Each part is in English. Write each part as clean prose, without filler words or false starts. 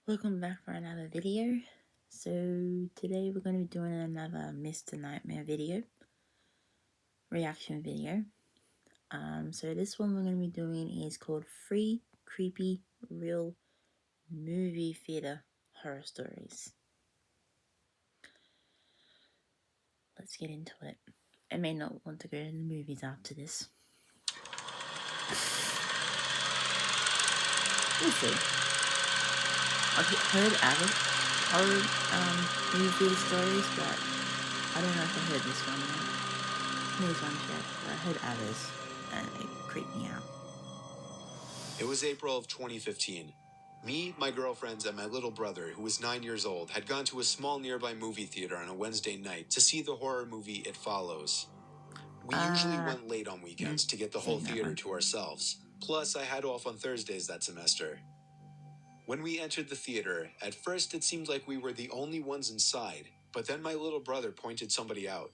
Welcome back for another video. So today we're going to be doing another Mr. Nightmare video, reaction video. So this one we're going to be doing is called Free Creepy Real Movie Theater Horror Stories. Let's get into it. I may not want to go to the movies after this. We'll see. I've heard horror movie theater stories, but I don't know if I heard this one yet. These ones yet, but I heard others, and it creeped me out. It was April of 2015. Me, my girlfriends, and my little brother, who was 9 years old, had gone to a small nearby movie theater on a Wednesday night to see the horror movie It Follows. We usually went late on weekends to get the whole theater to ourselves. Plus, I had off on Thursdays that semester. When we entered the theater, at first it seemed like we were the only ones inside, but then my little brother pointed somebody out.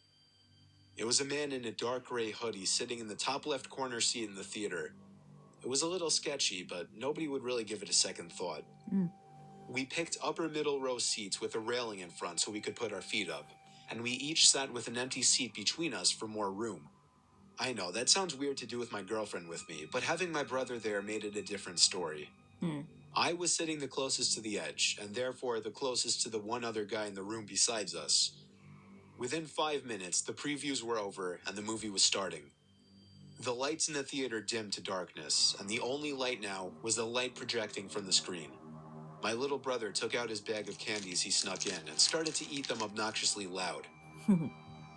It was a man in a dark gray hoodie sitting in the top left corner seat in the theater. It was a little sketchy, but nobody would really give it a second thought. We picked upper middle row seats with a railing in front so we could put our feet up, and we each sat with an empty seat between us for more room. I know, that sounds weird to do with my girlfriend with me, but having my brother there made it a different story. I was sitting the closest to the edge, and therefore the closest to the one other guy in the room besides us. Within 5 minutes, the previews were over and the movie was starting. The lights in the theater dimmed to darkness, and the only light now was the light projecting from the screen. My little brother took out his bag of candies he snuck in and started to eat them obnoxiously loud.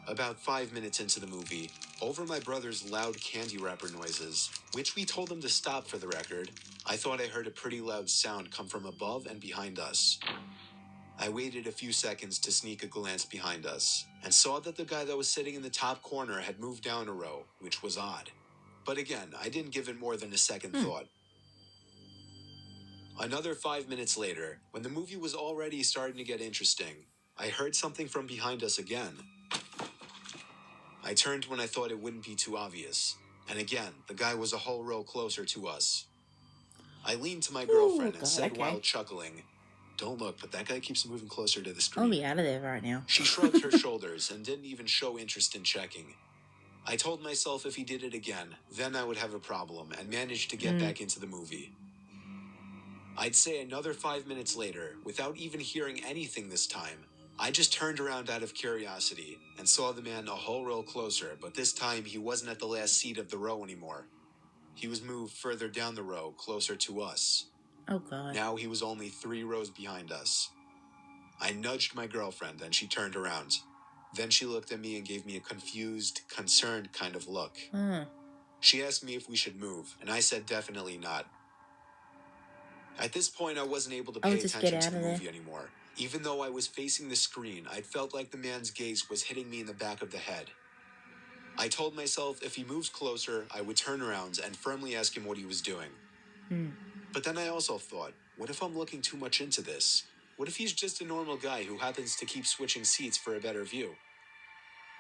About 5 minutes into the movie, over my brother's loud candy wrapper noises, which we told him to stop for the record, I thought I heard a pretty loud sound come from above and behind us. I waited a few seconds to sneak a glance behind us, and saw that the guy that was sitting in the top corner had moved down a row, which was odd. But again, I didn't give it more than a second thought. Another 5 minutes later, when the movie was already starting to get interesting, I heard something from behind us again. I turned when I thought it wouldn't be too obvious, and again, the guy was a whole row closer to us. I leaned to my girlfriend and said while chuckling, "Don't look, but that guy keeps moving closer to the screen." I'll be out of there right now. She shrugged her shoulders and didn't even show interest in checking. I told myself if he did it again, then I would have a problem, and managed to get back into the movie. I'd say another 5 minutes later, without even hearing anything this time, I just turned around out of curiosity and saw the man a whole row closer, but this time he wasn't at the last seat of the row anymore. He was moved further down the row, closer to us. Oh God. Now he was only 3 rows behind us. I nudged my girlfriend and she turned around. Then she looked at me and gave me a confused, concerned kind of look. She asked me if we should move, and I said definitely not. At this point, I wasn't able to pay attention to the movie anymore. Even though I was facing the screen, I felt like the man's gaze was hitting me in the back of the head. I told myself if he moves closer, I would turn around and firmly ask him what he was doing. But then I also thought, what if I'm looking too much into this? What if he's just a normal guy who happens to keep switching seats for a better view?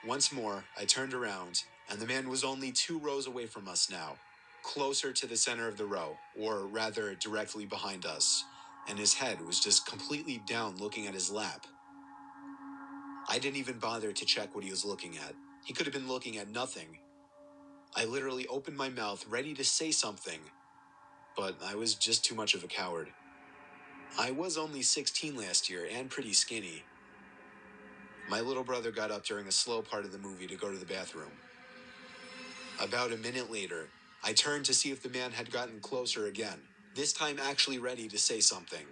Once more, I turned around, and the man was only 2 rows away from us now, closer to the center of the row, or rather directly behind us, and his head was just completely down looking at his lap. I didn't even bother to check what he was looking at. He could have been looking at nothing. I literally opened my mouth ready to say something, but I was just too much of a coward. I was only 16 last year and pretty skinny. My little brother got up during a slow part of the movie to go to the bathroom. About a minute later, I turned to see if the man had gotten closer again, this time actually ready to say something.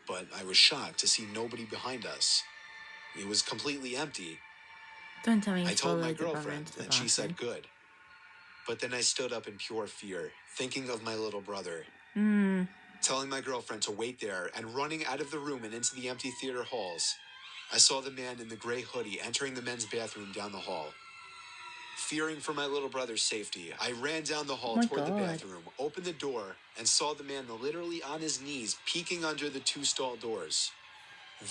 But I was shocked to see nobody behind us. It was completely empty. Don't tell me I told my girlfriend, and she said good. But then I stood up in pure fear, thinking of my little brother. Telling my girlfriend to wait there and running out of the room and into the empty theater halls, I saw the man in the gray hoodie entering the men's bathroom down the hall. Fearing for my little brother's safety, I ran down the hall toward the bathroom, opened the door, and saw the man literally on his knees peeking under the 2 stall doors.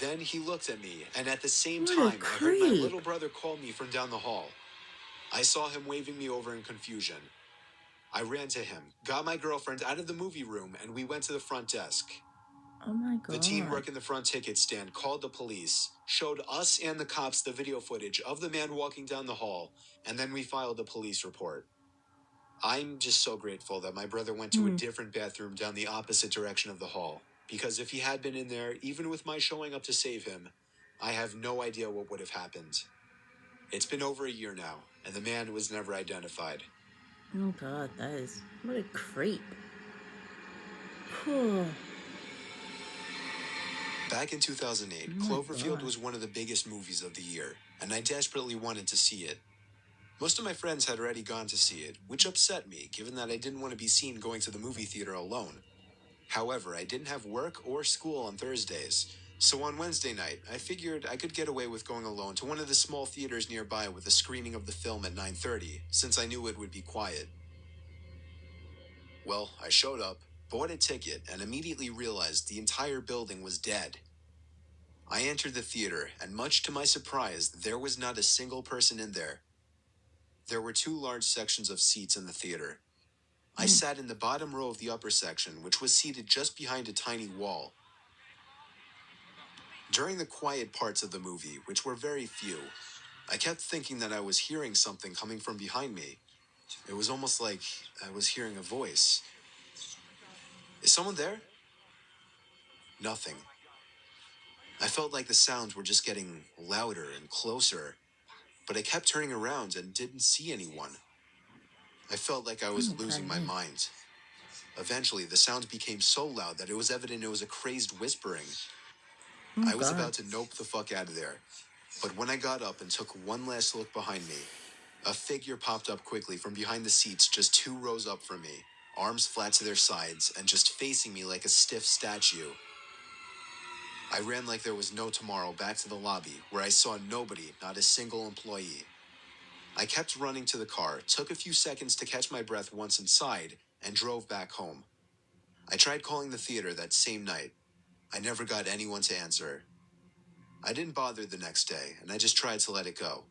Then he looked at me, and at the same time, I heard my little brother call me from down the hall. I saw him waving me over in confusion. I ran to him, got my girlfriend out of the movie room, and we went to the front desk. Oh my The teen god. working the front ticket stand called the police, showed us and the cops the video footage of the man walking down the hall, and then we filed a police report. I'm just so grateful that my brother went to a different bathroom down the opposite direction of the hall, because if he had been in there, even with my showing up to save him, I have no idea what would have happened. It's been over a year now, and the man was never identified. Oh god, that is... what a creep. Whew. Back in 2008, Oh my Cloverfield god. was one of the biggest movies of the year, and I desperately wanted to see it. Most of my friends had already gone to see it, which upset me, given that I didn't want to be seen going to the movie theater alone. However, I didn't have work or school on Thursdays, so on Wednesday night, I figured I could get away with going alone to one of the small theaters nearby with a screening of the film at 9:30, since I knew it would be quiet. Well, I showed up, bought a ticket, and immediately realized the entire building was dead. I entered the theater, and much to my surprise, there was not a single person in there. There were two large sections of seats in the theater. I sat in the bottom row of the upper section, which was seated just behind a tiny wall. During the quiet parts of the movie, which were very few, I kept thinking that I was hearing something coming from behind me. It was almost like I was hearing a voice. Is someone there? Nothing. I felt like the sounds were just getting louder and closer, but I kept turning around and didn't see anyone. I felt like I was losing my mind. Eventually, the sounds became so loud that it was evident it was a crazed whispering. I was about to nope the fuck out of there, but when I got up and took one last look behind me, a figure popped up quickly from behind the seats just 2 rows up from me, arms flat to their sides and just facing me like a stiff statue. I ran like there was no tomorrow back to the lobby, where I saw nobody, not a single employee. I kept running to the car, took a few seconds to catch my breath once inside, and drove back home. I tried calling the theater that same night. I never got anyone to answer. I didn't bother the next day, and I just tried to let it go.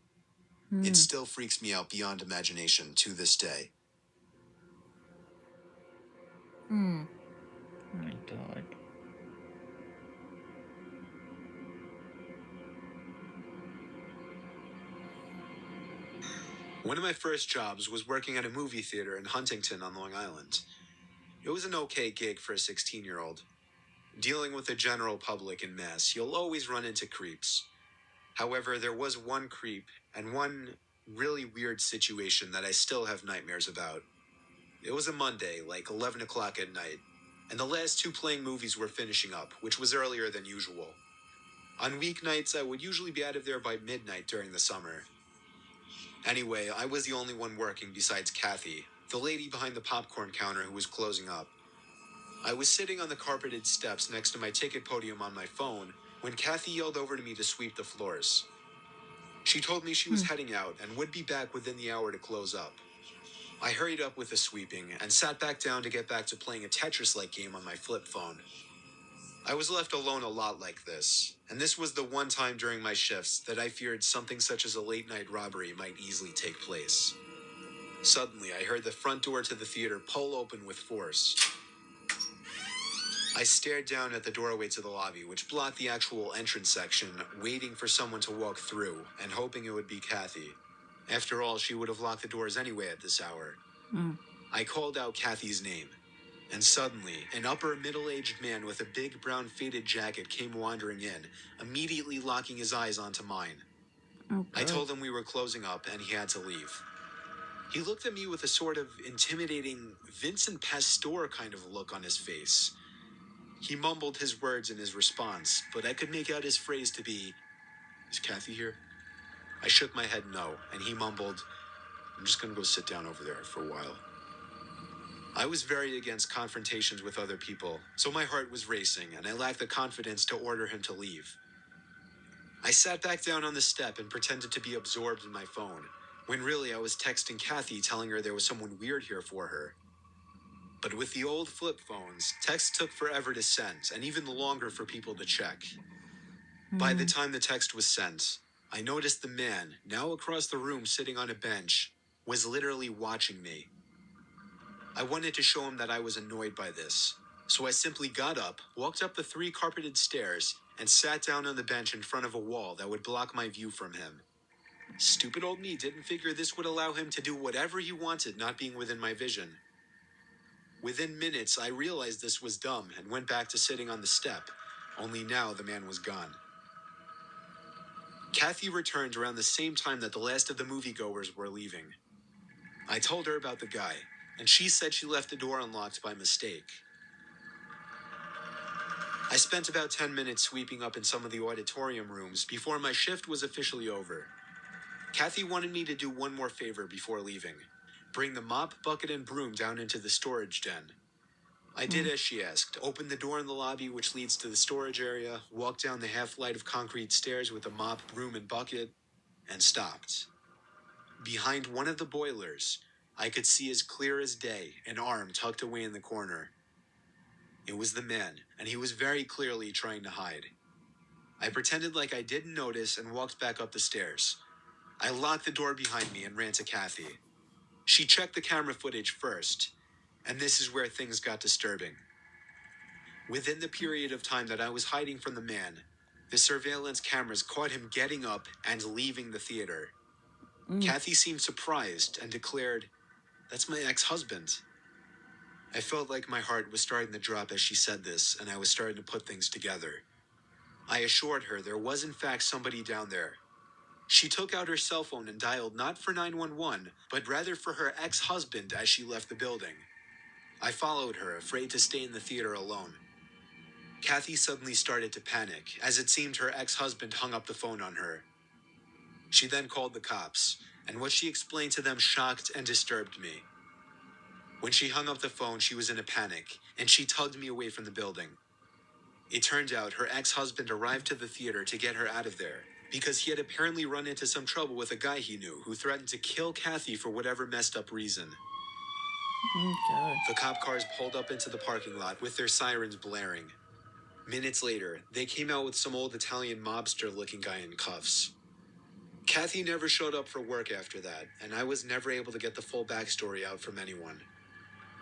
It still freaks me out beyond imagination to this day. Oh my god. One of my first jobs was working at a movie theater in Huntington on Long Island. It was an okay gig for a 16-year-old. Dealing with the general public in Mass, you'll always run into creeps. However, there was one creep and one really weird situation that I still have nightmares about. It was a Monday, like 11 o'clock at night, and the last 2 playing movies were finishing up, which was earlier than usual. On weeknights, I would usually be out of there by midnight during the summer. Anyway, I was the only one working besides Kathy, the lady behind the popcorn counter who was closing up. I was sitting on the carpeted steps next to my ticket podium on my phone when Kathy yelled over to me to sweep the floors. She told me she was heading out and would be back within the hour to close up. I hurried up with the sweeping and sat back down to get back to playing a Tetris-like game on my flip phone. I was left alone a lot like this, and this was the one time during my shifts that I feared something such as a late-night robbery might easily take place. Suddenly, I heard the front door to the theater pull open with force. I stared down at the doorway to the lobby, which blocked the actual entrance section, waiting for someone to walk through, and hoping it would be Kathy. After all, she would have locked the doors anyway at this hour. I called out Kathy's name, and suddenly, an upper middle-aged man with a big brown faded jacket came wandering in, immediately locking his eyes onto mine. I told him we were closing up and he had to leave. He looked at me with a sort of intimidating Vincent Pastore kind of look on his face. He mumbled his words in his response, but I could make out his phrase to be, "Is Kathy here?" I shook my head no, and he mumbled, "I'm just gonna go sit down over there for a while." I was very against confrontations with other people, so my heart was racing, and I lacked the confidence to order him to leave. I sat back down on the step and pretended to be absorbed in my phone, when really I was texting Kathy telling her there was someone weird here for her. But with the old flip phones, texts took forever to send, and even longer for people to check. By the time the text was sent, I noticed the man, now across the room sitting on a bench, was literally watching me. I wanted to show him that I was annoyed by this, So I simply got up, walked up the 3 carpeted stairs, and sat down on the bench in front of a wall that would block my view from him. Stupid old me didn't figure this would allow him to do whatever he wanted, not being within my vision. Within minutes, I realized this was dumb and went back to sitting on the step, only now the man was gone. Kathy returned around the same time that the last of the moviegoers were leaving. I told her about the guy, and she said she left the door unlocked by mistake. I spent about 10 minutes sweeping up in some of the auditorium rooms before my shift was officially over. Kathy wanted me to do one more favor before leaving. Bring the mop, bucket, and broom down into the storage den. I did as she asked, opened the door in the lobby which leads to the storage area, walked down the half-flight of concrete stairs with the mop, broom, and bucket, and stopped. Behind one of the boilers, I could see as clear as day an arm tucked away in the corner. It was the man, and he was very clearly trying to hide. I pretended like I didn't notice and walked back up the stairs. I locked the door behind me and ran to Kathy. She checked the camera footage first, and this is where things got disturbing. Within the period of time that I was hiding from the man, the surveillance cameras caught him getting up and leaving the theater. Kathy seemed surprised and declared, "That's my ex-husband." I felt like my heart was starting to drop as she said this, and I was starting to put things together. I assured her there was in fact somebody down there. She took out her cell phone and dialed not for 911, but rather for her ex-husband as she left the building. I followed her, afraid to stay in the theater alone. Kathy suddenly started to panic, as it seemed her ex-husband hung up the phone on her. She then called the cops, and what she explained to them shocked and disturbed me. When she hung up the phone, she was in a panic, and she tugged me away from the building. It turned out her ex-husband arrived to the theater to get her out of there, because he had apparently run into some trouble with a guy he knew who threatened to kill Kathy for whatever messed up reason. Oh, God. The cop cars pulled up into the parking lot with their sirens blaring. Minutes later, they came out with some old Italian mobster-looking guy in cuffs. Kathy never showed up for work after that, and I was never able to get the full backstory out from anyone.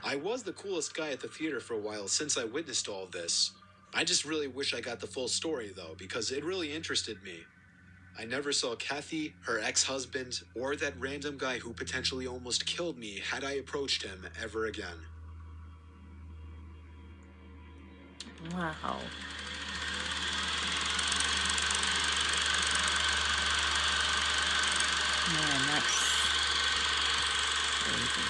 I was the coolest guy at the theater for a while since I witnessed all of this. I just really wish I got the full story, though, because it really interested me. I never saw Kathy, her ex-husband, or that random guy who potentially almost killed me had I approached him ever again. Wow. Man, that's crazy.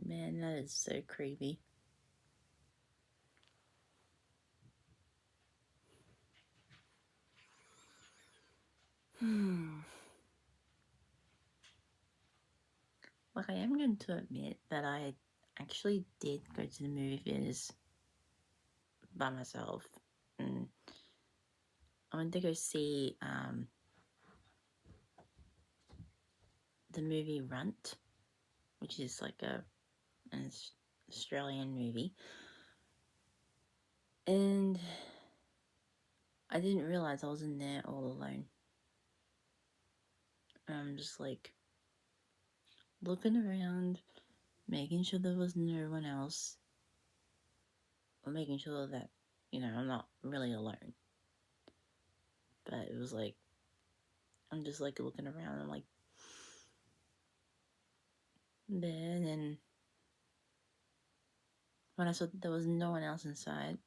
Man, that is so creepy. Like, I am going to admit that I actually did go to the movie theaters by myself. And I went to go see the movie Runt, which is like an Australian movie. And I didn't realize I was in there all alone. And I'm just like looking around, making sure there was no one else, or making sure that, you know, I'm not really alone. But it was like, I'm just like looking around, I'm like, there, and then when I saw that there was no one else inside,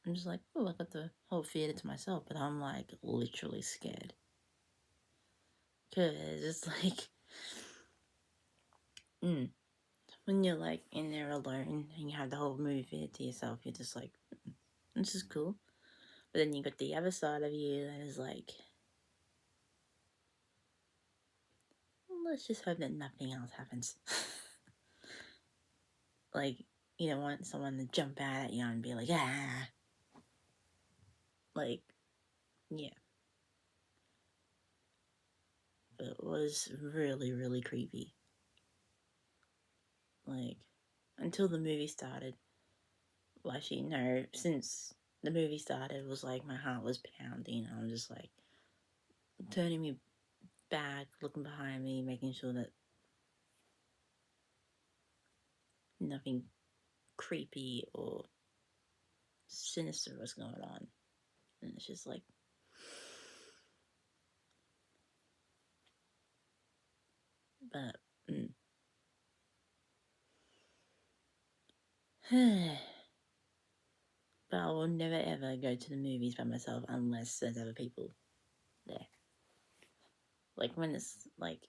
I'm just like, oh, I got the whole theater to myself, but I'm like literally scared. Cause it's like, when you're like in there alone and you have the whole movie theater to yourself, you're just like, this is cool. But then you got the other side of you that is like, let's just hope that nothing else happens. Like, you don't want someone to jump out at you and be like, ah. Like, yeah. But it was really, really creepy. Like, until the movie started. Well, actually, no, since the movie started, it was like my heart was pounding. I'm just like, turning me back, looking behind me, making sure that nothing creepy or sinister was going on. And it's just like, but but I will never ever go to the movies by myself unless there's other people there. Like when it's like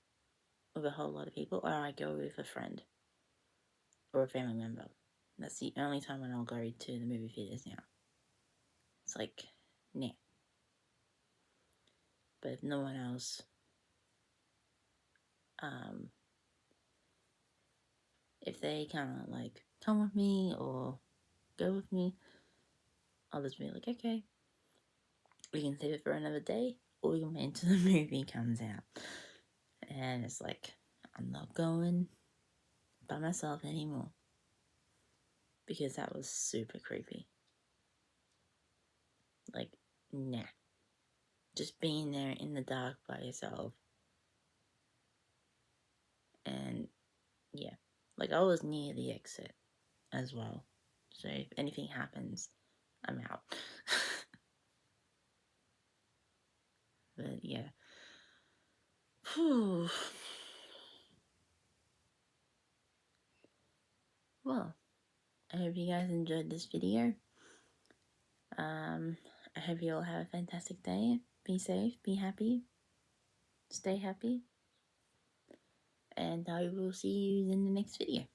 with a whole lot of people, or I go with a friend or a family member. That's the only time when I'll go to the movie theaters now. It's like, nah. But if no one else, if they kind of like come with me or go with me, I'll just be like, okay, we can save it for another day, or we can wait until the movie comes out. And it's like, I'm not going by myself anymore because that was super creepy. Like, nah. Just being there in the dark by yourself. And yeah, like I was near the exit as well. So if anything happens, I'm out. But yeah. Whew. Well, I hope you guys enjoyed this video. I hope you all have a fantastic day. Be safe, be happy, stay happy, and I will see you in the next video.